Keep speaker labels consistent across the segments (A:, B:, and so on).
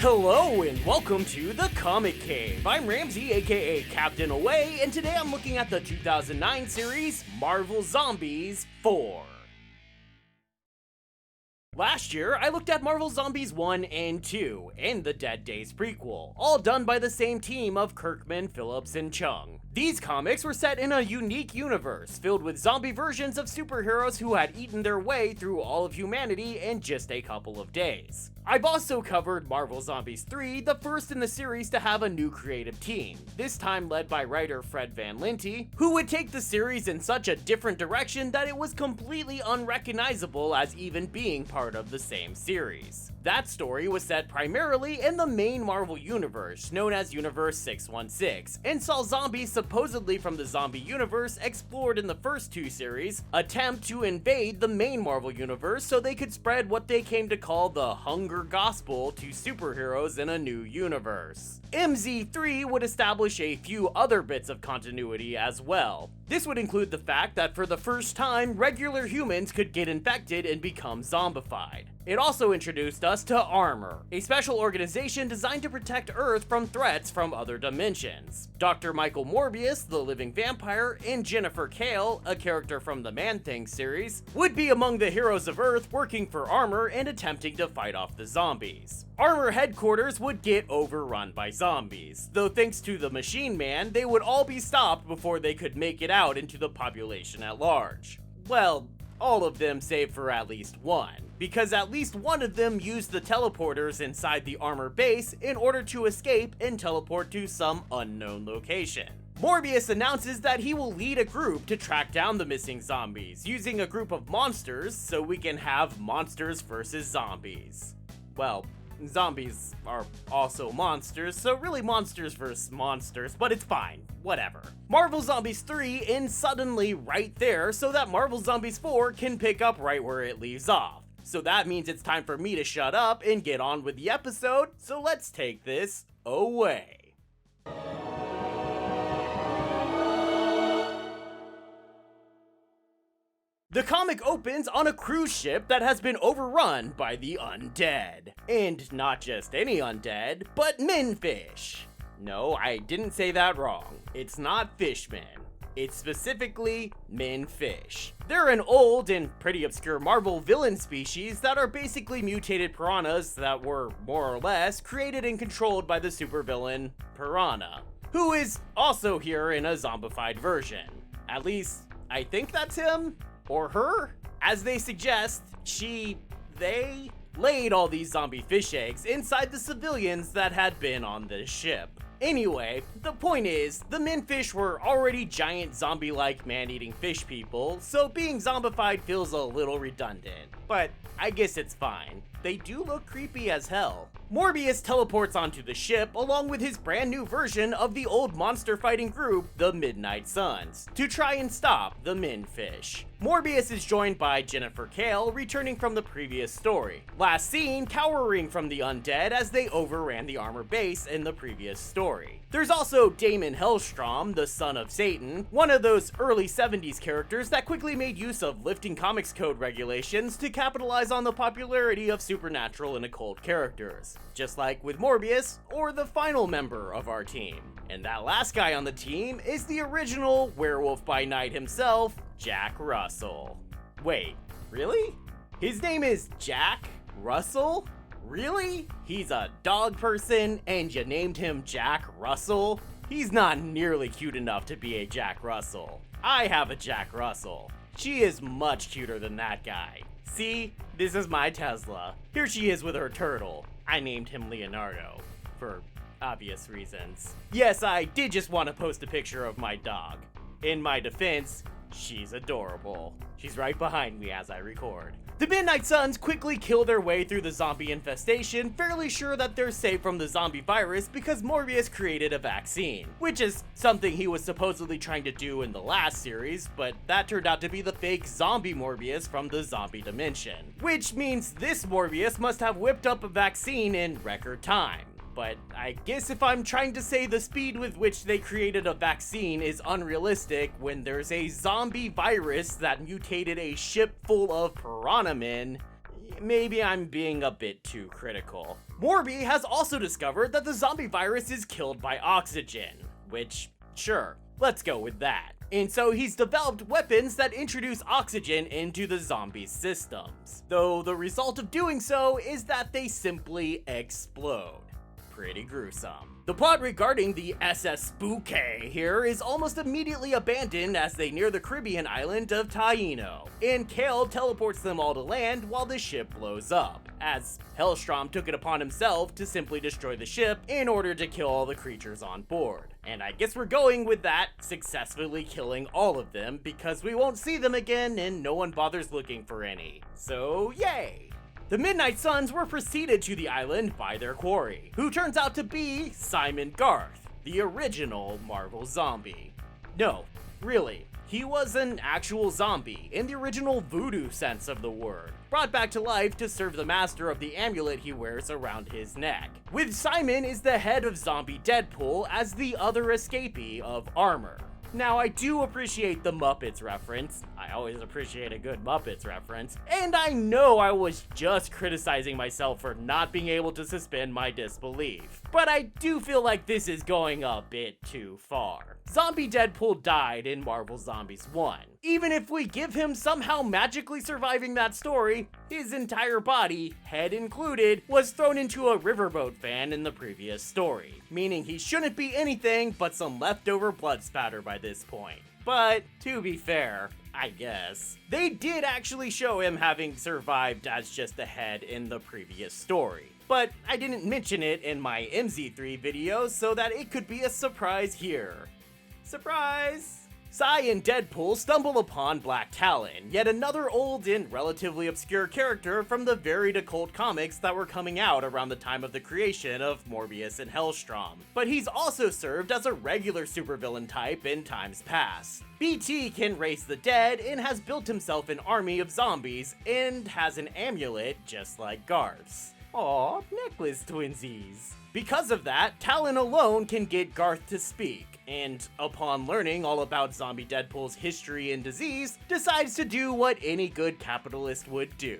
A: Hello and welcome to the Comic Cave. I'm Ramsey, aka Captain Away, and today I'm looking at the 2009 series Marvel Zombies 4. Last year, I looked at Marvel Zombies 1 and 2, and the Dead Days prequel, all done by the same team of Kirkman, Phillips, and Chung. These comics were set in a unique universe, filled with zombie versions of superheroes who had eaten their way through all of humanity in just a couple of days. I've also covered Marvel Zombies 3, the first in the series to have a new creative team, this time led by writer Fred Van Lente, who would take the series in such a different direction that it was completely unrecognizable as even being part of the same series. That story was set primarily in the main Marvel universe, known as Universe 616, and saw zombies supposedly from the zombie universe explored in the first two series attempt to invade the main Marvel universe so they could spread what they came to call the Hunger Gospel to superheroes in a new universe. MZ3 would establish a few other bits of continuity as well. This would include the fact that for the first time, regular humans could get infected and become zombified. It also introduced us to Armor, a special organization designed to protect Earth from threats from other dimensions. Dr. Michael Morbius, the living vampire, and Jennifer Kale, a character from the Man-Thing series, would be among the heroes of Earth working for Armor and attempting to fight off the zombies. Armor headquarters would get overrun by zombies, though thanks to the Machine Man, they would all be stopped before they could make it out into the population at large. Well, all of them save for at least one, because at least one of them used the teleporters inside the Armor base in order to escape and teleport to some unknown location. Morbius announces that he will lead a group to track down the missing zombies, using a group of monsters so we can have monsters versus zombies. Well, zombies are also monsters, so really monsters versus monsters, but it's fine, whatever. Marvel Zombies 3 ends suddenly right there so that Marvel Zombies 4 can pick up right where it leaves off. So that means it's time for me to shut up and get on with the episode, so let's take this away. The comic opens on a cruise ship that has been overrun by the undead. And not just any undead, but menfish. No, I didn't say that wrong. It's not fishmen. It's specifically menfish. They're an old and pretty obscure Marvel villain species that are basically mutated piranhas that were, more or less, created and controlled by the supervillain Piranha, who is also here in a zombified version. At least, I think that's him? Or her? As they suggest, they laid all these zombie fish eggs inside the civilians that had been on this ship. Anyway, the point is, the menfish were already giant zombie-like man-eating fish people, so being zombified feels a little redundant. But I guess it's fine. They do look creepy as hell. Morbius teleports onto the ship along with his brand new version of the old monster fighting group, the Midnight Suns, to try and stop the menfish. Morbius is joined by Jennifer Kale, returning from the previous story. Last seen cowering from the undead as they overran the Armor base in the previous story. There's also Damon Hellstrom, the son of Satan, one of those early 70s characters that quickly made use of lifting comics code regulations to capitalize on the popularity of supernatural and occult characters, just like with Morbius, or the final member of our team. And that last guy on the team is the original Werewolf by Night himself, Jack Russell. Wait, really? His name is Jack Russell? Really? He's a dog person and you named him Jack Russell? He's not nearly cute enough to be a Jack Russell. I have a Jack Russell. She is much cuter than that guy. See? This is my Tesla. Here she is with her turtle. I named him Leonardo. For obvious reasons. Yes, I did just want to post a picture of my dog. In my defense, she's adorable. She's right behind me as I record. The Midnight Suns quickly kill their way through the zombie infestation, fairly sure that they're safe from the zombie virus because Morbius created a vaccine, which is something he was supposedly trying to do in the last series, but that turned out to be the fake zombie Morbius from the zombie dimension. Which means this Morbius must have whipped up a vaccine in record time. But I guess if I'm trying to say the speed with which they created a vaccine is unrealistic when there's a zombie virus that mutated a ship full of piranha men, maybe I'm being a bit too critical. Morby has also discovered that the zombie virus is killed by oxygen, which, sure, let's go with that. And so he's developed weapons that introduce oxygen into the zombies' systems, though the result of doing so is that they simply explode. Pretty gruesome. The plot regarding the SS Spooky here is almost immediately abandoned as they near the Caribbean island of Taino, and Kale teleports them all to land while the ship blows up, as Hellstrom took it upon himself to simply destroy the ship in order to kill all the creatures on board. And I guess we're going with that, successfully killing all of them because we won't see them again and no one bothers looking for any. So yay! The Midnight Suns were preceded to the island by their quarry, who turns out to be Simon Garth, the original Marvel zombie. No, really, he was an actual zombie in the original voodoo sense of the word, brought back to life to serve the master of the amulet he wears around his neck. With Simon is the head of Zombie Deadpool as the other escapee of Armor. Now, I do appreciate the Muppets reference. I always appreciate a good Muppets reference. And I know I was just criticizing myself for not being able to suspend my disbelief. But I do feel like this is going a bit too far. Zombie Deadpool died in Marvel Zombies 1. Even if we give him somehow magically surviving that story, his entire body, head included, was thrown into a riverboat fan in the previous story, meaning he shouldn't be anything but some leftover blood spatter by this point. But, to be fair, I guess, they did actually show him having survived as just a head in the previous story. But I didn't mention it in my MZ3 video so that it could be a surprise here. Surprise! Sai and Deadpool stumble upon Black Talon, yet another old and relatively obscure character from the varied occult comics that were coming out around the time of the creation of Morbius and Hellstrom. But he's also served as a regular supervillain type in times past. BT can raise the dead and has built himself an army of zombies and has an amulet just like Garth's. Aw, necklace twinsies. Because of that, Talon alone can get Garth to speak, and upon learning all about Zombie Deadpool's history and disease, decides to do what any good capitalist would do.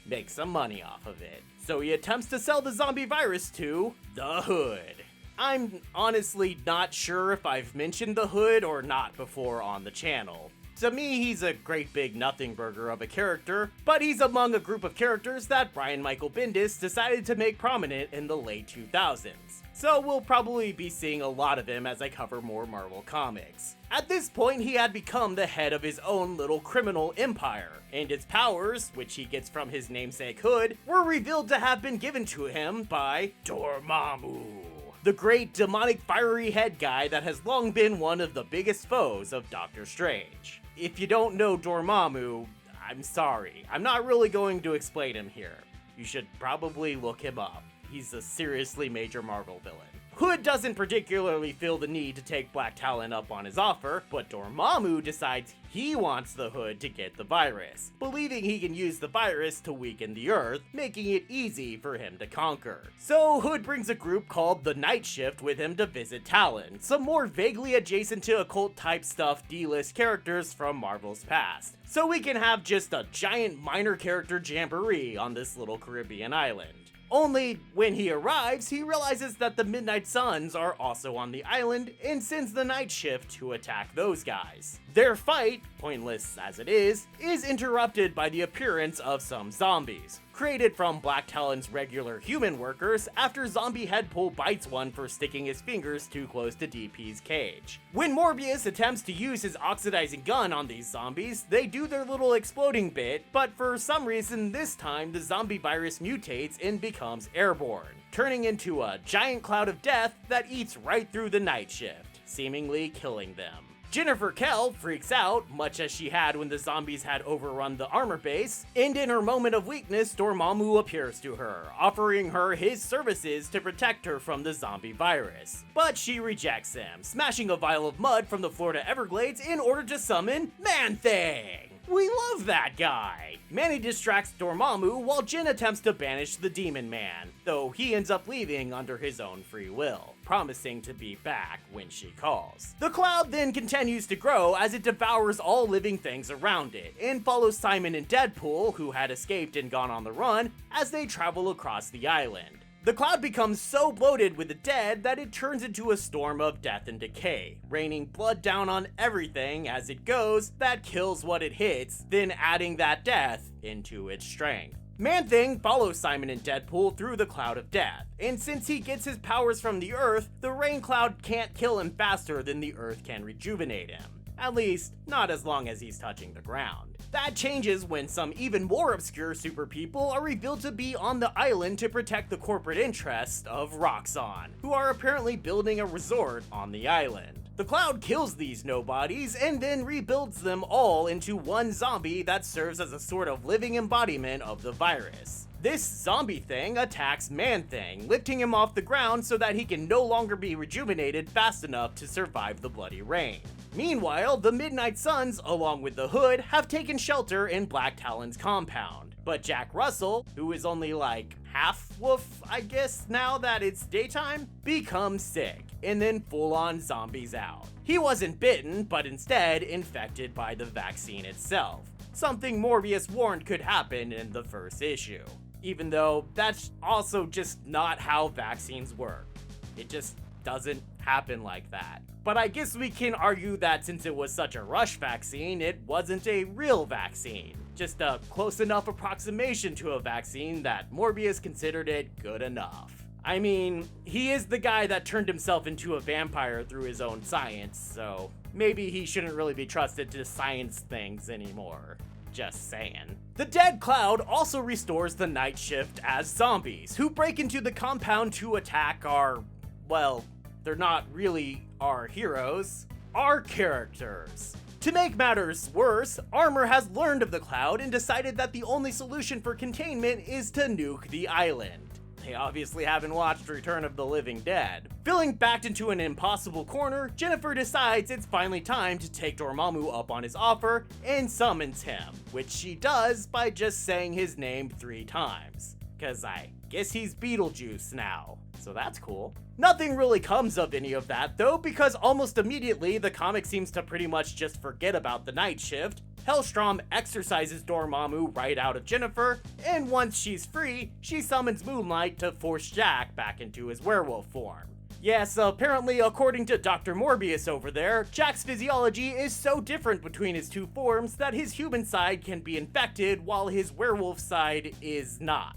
A: Make some money off of it. So he attempts to sell the zombie virus to the Hood. I'm honestly not sure if I've mentioned the Hood or not before on the channel. To me, he's a great big nothing burger of a character, but he's among a group of characters that Brian Michael Bendis decided to make prominent in the late 2000s. So we'll probably be seeing a lot of him as I cover more Marvel comics. At this point, he had become the head of his own little criminal empire, and its powers, which he gets from his namesake Hood, were revealed to have been given to him by Dormammu, the great demonic fiery head guy that has long been one of the biggest foes of Doctor Strange. If you don't know Dormammu, I'm sorry. I'm not really going to explain him here. You should probably look him up. He's a seriously major Marvel villain. Hood doesn't particularly feel the need to take Black Talon up on his offer, but Dormammu decides he wants the Hood to get the virus, believing he can use the virus to weaken the Earth, making it easy for him to conquer. So Hood brings a group called the Night Shift with him to visit Talon, some more vaguely adjacent to occult type stuff D-list characters from Marvel's past. So we can have just a giant minor character jamboree on this little Caribbean island. Only, when he arrives, he realizes that the Midnight Suns are also on the island and sends the Night Shift to attack those guys. Their fight, pointless as it is interrupted by the appearance of some zombies, created from Black Talon's regular human workers after Zombie Deadpool bites one for sticking his fingers too close to DP's cage. When Morbius attempts to use his oxidizing gun on these zombies, they do their little exploding bit, but for some reason this time the zombie virus mutates and becomes airborne, turning into a giant cloud of death that eats right through the Night Shift, seemingly killing them. Jennifer Kell freaks out, much as she had when the zombies had overrun the armor base, and in her moment of weakness, Dormammu appears to her, offering her his services to protect her from the zombie virus. But she rejects him, smashing a vial of mud from the Florida Everglades in order to summon Man-Thing. We love that guy! Manny distracts Dormammu while Jin attempts to banish the Demon Man, though he ends up leaving under his own free will. promising to be back when she calls. The cloud then continues to grow as it devours all living things around it, and follows Simon and Deadpool, who had escaped and gone on the run, as they travel across the island. The cloud becomes so bloated with the dead that it turns into a storm of death and decay, raining blood down on everything as it goes that kills what it hits, then adding that death into its strength. Man-Thing follows Simon and Deadpool through the cloud of death, and since he gets his powers from the Earth, the rain cloud can't kill him faster than the Earth can rejuvenate him. At least, not as long as he's touching the ground. That changes when some even more obscure super people are revealed to be on the island to protect the corporate interests of Roxxon, who are apparently building a resort on the island. The cloud kills these nobodies and then rebuilds them all into one zombie that serves as a sort of living embodiment of the virus. This zombie thing attacks Man-Thing, lifting him off the ground so that he can no longer be rejuvenated fast enough to survive the bloody rain. Meanwhile, the Midnight Suns, along with the Hood, have taken shelter in Black Talon's compound. But Jack Russell, who is only like half wolf, I guess, now that it's daytime, becomes sick, and then full-on zombies out. He wasn't bitten, but instead infected by the vaccine itself, something Morbius warned could happen in the first issue. Even though that's also just not how vaccines work. It just doesn't happen like that. But I guess we can argue that since it was such a rush vaccine, it wasn't a real vaccine. Just a close enough approximation to a vaccine that Morbius considered it good enough. I mean, he is the guy that turned himself into a vampire through his own science, so maybe he shouldn't really be trusted to science things anymore. Just saying. The dead cloud also restores the night shift as zombies, who break into the compound to attack our, well, they're not really our heroes, our characters. To make matters worse, Armor has learned of the cloud and decided that the only solution for containment is to nuke the island. They obviously haven't watched Return of the Living Dead. Feeling backed into an impossible corner, Jennifer decides it's finally time to take Dormammu up on his offer and summons him, which she does by just saying his name 3 times. Cause I guess he's Beetlejuice now, so that's cool. Nothing really comes of any of that though, because almost immediately the comic seems to pretty much just forget about the night shift. Hellstrom exorcises Dormammu right out of Jennifer, and once she's free, she summons Moonlight to force Jack back into his werewolf form. Yes, apparently according to Dr. Morbius over there, Jack's physiology is so different between his 2 forms that his human side can be infected while his werewolf side is not.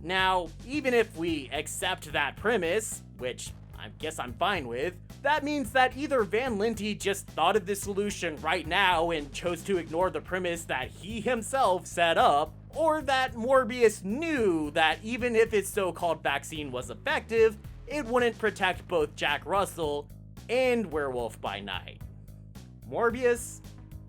A: Now, even if we accept that premise, which I guess I'm fine with, that means that either Van Lente just thought of this solution right now and chose to ignore the premise that he himself set up, or that Morbius knew that even if his so-called vaccine was effective, it wouldn't protect both Jack Russell and Werewolf by Night. Morbius,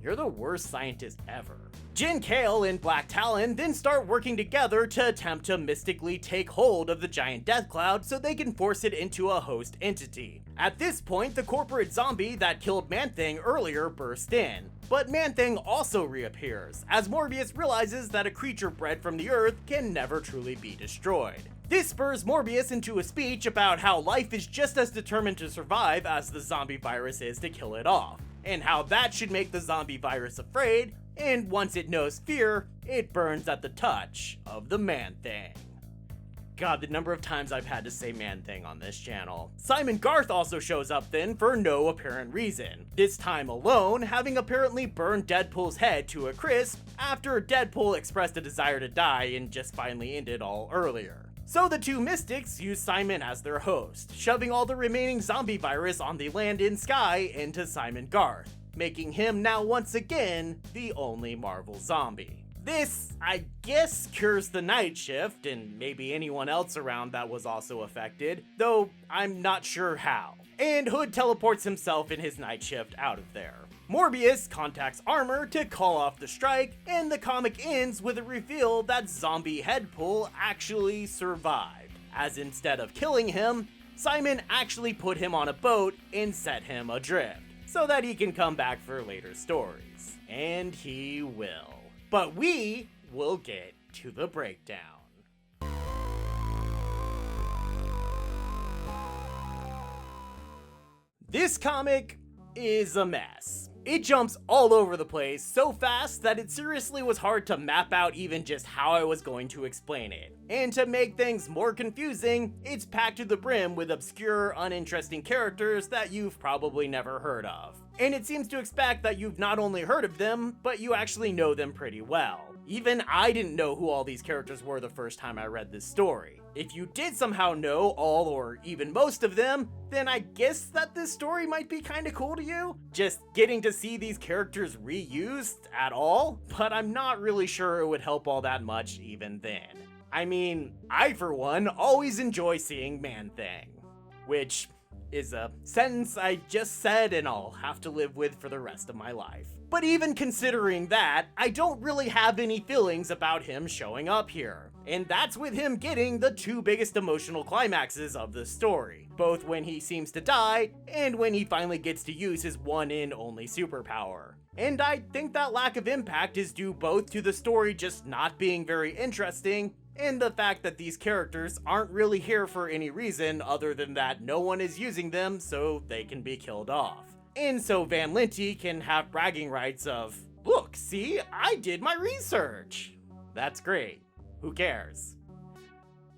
A: you're the worst scientist ever. Jin Kale and Black Talon then start working together to attempt to mystically take hold of the giant death cloud so they can force it into a host entity. At this point, the corporate zombie that killed Man-Thing earlier burst in, but Man-Thing also reappears, as Morbius realizes that a creature bred from the Earth can never truly be destroyed. This spurs Morbius into a speech about how life is just as determined to survive as the zombie virus is to kill it off, and how that should make the zombie virus afraid, and once it knows fear, it burns at the touch of the Man-Thing. God, the number of times I've had to say Man-Thing on this channel. Simon Garth also shows up then for no apparent reason, this time alone, having apparently burned Deadpool's head to a crisp after Deadpool expressed a desire to die and just finally ended all earlier. So the 2 mystics use Simon as their host, shoving all the remaining zombie virus on the land and sky into Simon Garth, making him now once again the only Marvel zombie. This, I guess, cures the night shift and maybe anyone else around that was also affected, though I'm not sure how. And Hood teleports himself in his night shift out of there. Morbius contacts Armor to call off the strike, and the comic ends with a reveal that Zombie Headpool actually survived, as instead of killing him, Simon actually put him on a boat and set him adrift, so that he can come back for later stories. And he will. But we will get to the breakdown. This comic is a mess. It jumps all over the place so fast that it seriously was hard to map out even just how I was going to explain it. And to make things more confusing, it's packed to the brim with obscure, uninteresting characters that you've probably never heard of. And it seems to expect that you've not only heard of them, but you actually know them pretty well. Even I didn't know who all these characters were the first time I read this story. If you did somehow know all or even most of them, then I guess that this story might be kinda cool to you. Just getting to see these characters reused at all, but I'm not really sure it would help all that much even then. I mean, I for one always enjoy seeing Man-Thing, which is a sentence I just said and I'll have to live with for the rest of my life. But even considering that, I don't really have any feelings about him showing up here. And that's with him getting the two biggest emotional climaxes of the story, both when he seems to die and when he finally gets to use his one and only superpower. And I think that lack of impact is due both to the story just not being very interesting and the fact that these characters aren't really here for any reason other than that no one is using them so they can be killed off. And so Van Linty can have bragging rights of, look, see, I did my research. That's great. Who cares?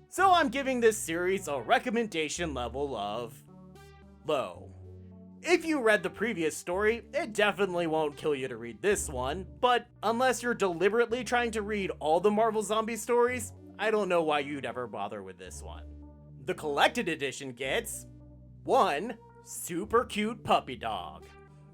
A: So I'm giving this series a recommendation level of low. If you read the previous story, it definitely won't kill you to read this one, but unless you're deliberately trying to read all the Marvel Zombie stories, I don't know why you'd ever bother with this one. The collected edition gets 1 super cute puppy dog.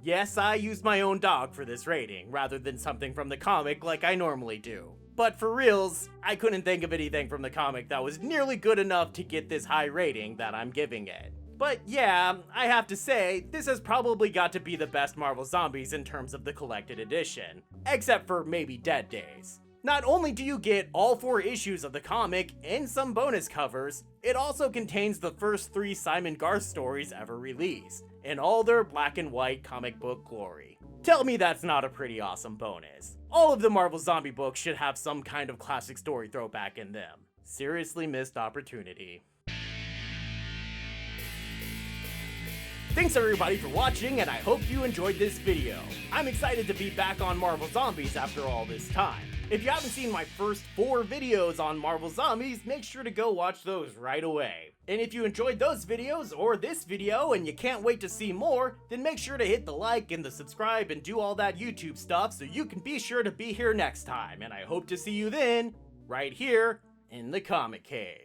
A: Yes, I used my own dog for this rating, rather than something from the comic like I normally do. But for reals, I couldn't think of anything from the comic that was nearly good enough to get this high rating that I'm giving it. But yeah, I have to say, this has probably got to be the best Marvel Zombies in terms of the collected edition, except for maybe Dead Days. Not only do you get all 4 issues of the comic and some bonus covers, it also contains the first 3 Simon Garth stories ever released, in all their black and white comic book glory. Tell me that's not a pretty awesome bonus. All of the Marvel Zombie books should have some kind of classic story throwback in them. Seriously missed opportunity. Thanks everybody for watching, and I hope you enjoyed this video. I'm excited to be back on Marvel Zombies after all this time. If you haven't seen my first 4 videos on Marvel Zombies, make sure to go watch those right away. And if you enjoyed those videos or this video and you can't wait to see more, then make sure to hit the like and the subscribe and do all that YouTube stuff so you can be sure to be here next time. And I hope to see you then, right here in the Comic Cave.